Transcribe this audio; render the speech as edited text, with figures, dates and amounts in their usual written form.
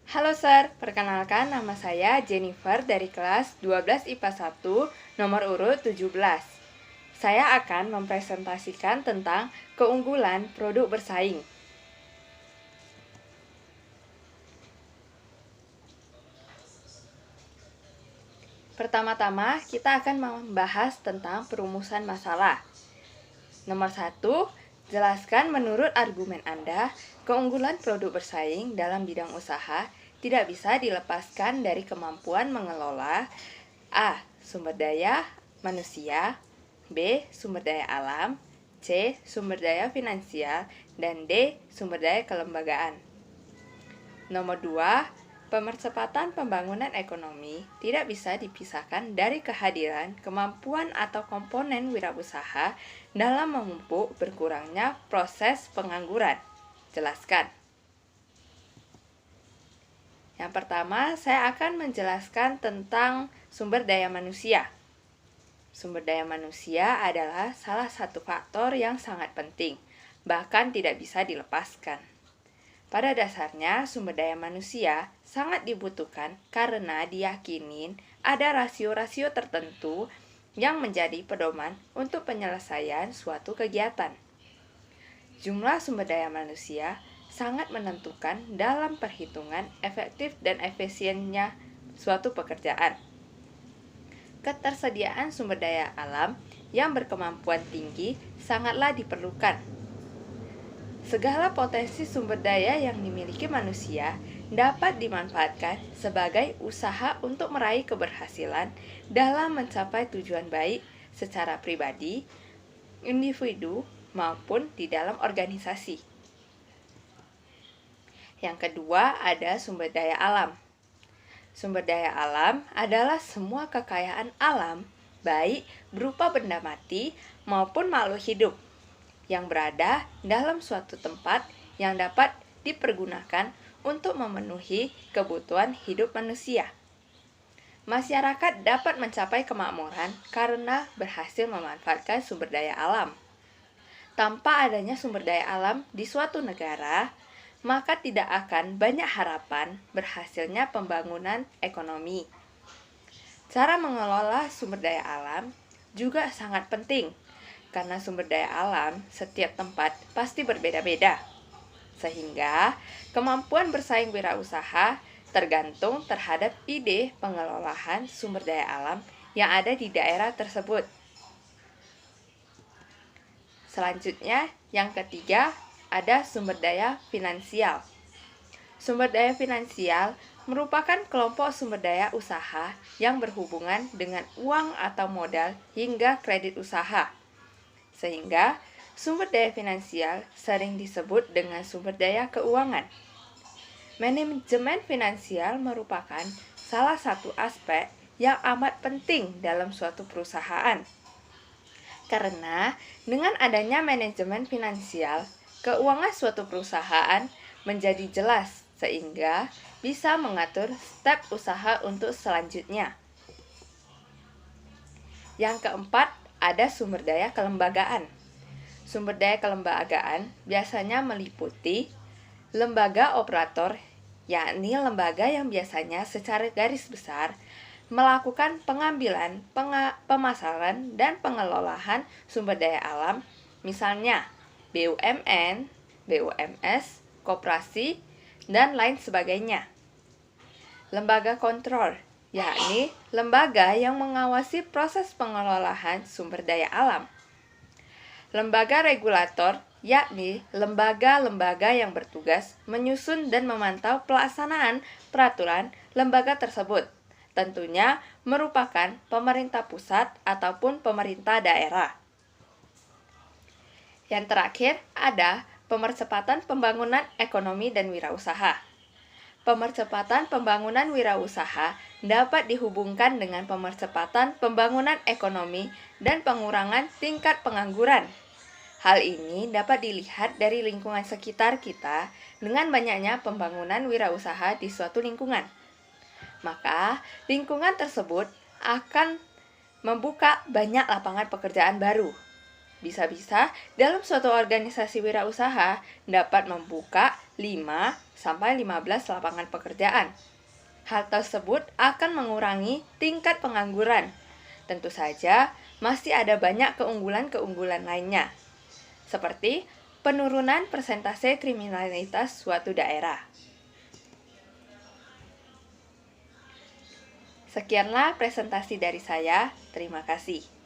Halo Sir, perkenalkan nama saya Jennifer dari kelas 12 IPA 1, nomor urut 17. Saya akan mempresentasikan tentang keunggulan produk bersaing. Pertama-tama, kita akan membahas tentang perumusan masalah. Nomor 1, jelaskan menurut argumen Anda, keunggulan produk bersaing dalam bidang usaha tidak bisa dilepaskan dari kemampuan mengelola A. Sumber daya manusia, B. Sumber daya alam, C. Sumber daya finansial, dan D. Sumber daya kelembagaan. Nomor 2, pemercepatan pembangunan ekonomi tidak bisa dipisahkan dari kehadiran kemampuan atau komponen wirausaha dalam memupuk berkurangnya proses pengangguran. Jelaskan. Yang pertama, saya akan menjelaskan tentang sumber daya manusia. Sumber daya manusia adalah salah satu faktor yang sangat penting, bahkan tidak bisa dilepaskan. Pada dasarnya, sumber daya manusia sangat dibutuhkan karena diyakini ada rasio-rasio tertentu yang menjadi pedoman untuk penyelesaian suatu kegiatan. Jumlah sumber daya manusia sangat menentukan dalam perhitungan efektif dan efisiennya suatu pekerjaan. Ketersediaan sumber daya alam yang berkemampuan tinggi sangatlah diperlukan. Segala potensi sumber daya yang dimiliki manusia dapat dimanfaatkan sebagai usaha untuk meraih keberhasilan dalam mencapai tujuan baik secara pribadi, individu, maupun di dalam organisasi. Yang kedua, ada sumber daya alam. Sumber daya alam adalah semua kekayaan alam, baik berupa benda mati maupun makhluk hidup, yang berada dalam suatu tempat yang dapat dipergunakan untuk memenuhi kebutuhan hidup manusia. Masyarakat dapat mencapai kemakmuran karena berhasil memanfaatkan sumber daya alam. Tanpa adanya sumber daya alam di suatu negara, maka tidak akan banyak harapan berhasilnya pembangunan ekonomi. Cara mengelola sumber daya alam juga sangat penting, karena sumber daya alam setiap tempat pasti berbeda-beda. Sehingga kemampuan bersaing wirausaha tergantung terhadap ide pengelolaan sumber daya alam yang ada di daerah tersebut. Selanjutnya, yang ketiga, ada sumber daya finansial. Sumber daya finansial merupakan kelompok sumber daya usaha yang berhubungan dengan uang atau modal hingga kredit usaha. Sehingga sumber daya finansial sering disebut dengan sumber daya keuangan. Manajemen finansial merupakan salah satu aspek yang amat penting dalam suatu perusahaan. Karena dengan adanya manajemen finansial, keuangan suatu perusahaan menjadi jelas sehingga bisa mengatur step usaha untuk selanjutnya. Yang keempat, ada sumber daya kelembagaan. Sumber daya kelembagaan biasanya meliputi lembaga operator, yakni lembaga yang biasanya secara garis besar melakukan pengambilan, pemasaran, dan pengelolaan sumber daya alam, misalnya BUMN, BUMS, koperasi, dan lain sebagainya. Lembaga kontrol, yakni lembaga yang mengawasi proses pengelolaan sumber daya alam. Lembaga regulator, yakni lembaga-lembaga yang bertugas menyusun dan memantau pelaksanaan peraturan lembaga tersebut. Tentunya merupakan pemerintah pusat ataupun pemerintah daerah. Yang terakhir ada pemercepatan pembangunan ekonomi dan wirausaha. Pemercepatan pembangunan wirausaha dapat dihubungkan dengan pemercepatan pembangunan ekonomi dan pengurangan tingkat pengangguran. Hal ini dapat dilihat dari lingkungan sekitar kita dengan banyaknya pembangunan wirausaha di suatu lingkungan. Maka, lingkungan tersebut akan membuka banyak lapangan pekerjaan baru. Bisa-bisa dalam suatu organisasi wirausaha dapat membuka 5-15 lapangan pekerjaan. Hal tersebut akan mengurangi tingkat pengangguran. Tentu saja, masih ada banyak keunggulan-keunggulan lainnya, seperti penurunan persentase kriminalitas suatu daerah. Sekianlah presentasi dari saya. Terima kasih.